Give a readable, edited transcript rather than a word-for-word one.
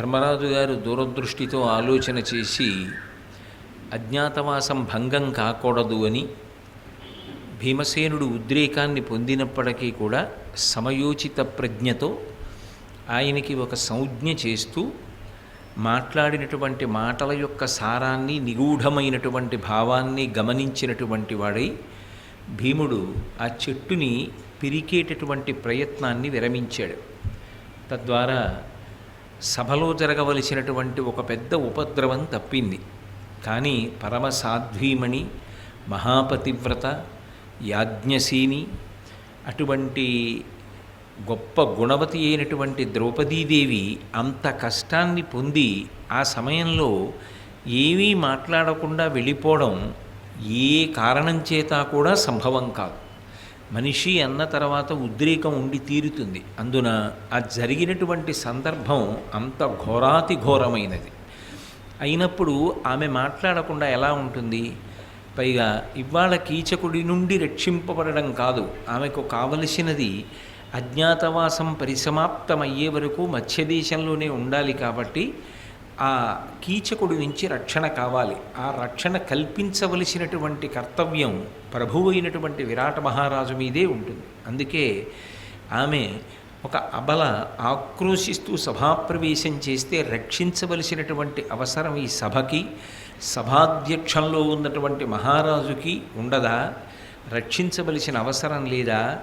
ధర్మరాజు గారు దూరదృష్టితో ఆలోచన చేసి అజ్ఞాతవాసం భంగం కాకూడదు అని భీమసేనుడు ఉద్రేకాన్ని పొందినప్పటికీ కూడా సమయోచిత ప్రజ్ఞతో ఆయనకి ఒక సంజ్ఞ చేస్తూ మాట్లాడినటువంటి మాటల యొక్క సారాన్ని నిగూఢమైనటువంటి భావాన్ని గమనించినటువంటి వాడై భీముడు ఆ చెట్టుని పిరికేటటువంటి ప్రయత్నాన్ని విరమించాడు. తద్వారా సభలో జరగవలసినటువంటి ఒక పెద్ద ఉపద్రవం తప్పింది. కానీ పరమ సాధ్వీమణి, మహాపతివ్రత, యాజ్ఞసేని, అటువంటి గొప్ప గుణవతి అయినటువంటి ద్రౌపదీదేవి అంత కష్టాన్ని పొంది ఆ సమయంలో ఏమీ మాట్లాడకుండా వెళ్ళిపోవడం ఏ కారణం చేత కూడా సంభవం కాదు. మనిషి అన్న తర్వాత ఉద్రేకం ఉండి తీరుతుంది. అందున ఆ జరిగినటువంటి సందర్భం అంత ఘోరాతి ఘోరమైనది అయినప్పుడు ఆమె మాట్లాడకుండా ఎలా ఉంటుంది? పైగా ఇవాళ కీచకుడి నుండి రక్షింపబడడం కాదు, ఆమెకు కావలసినది అజ్ఞాతవాసం పరిసమాప్తమయ్యే వరకు మత్స్యదేశంలోనే ఉండాలి. కాబట్టి ఆ కీచకుడి నుంచి రక్షణ కావాలి. ఆ రక్షణ కల్పించవలసినటువంటి కర్తవ్యం ప్రభువు అయినటువంటి విరాట మహారాజు మీదే ఉంటుంది. అందుకే ఆమె ఒక అబల ఆక్రోశిస్తూ సభాప్రవేశం చేస్తే రక్షించవలసినటువంటి అవసరం ఈ సభకి, సభాధ్యక్షంలో ఉన్నటువంటి మహారాజుకి ఉండదా? రక్షించవలసిన అవసరం లేదా?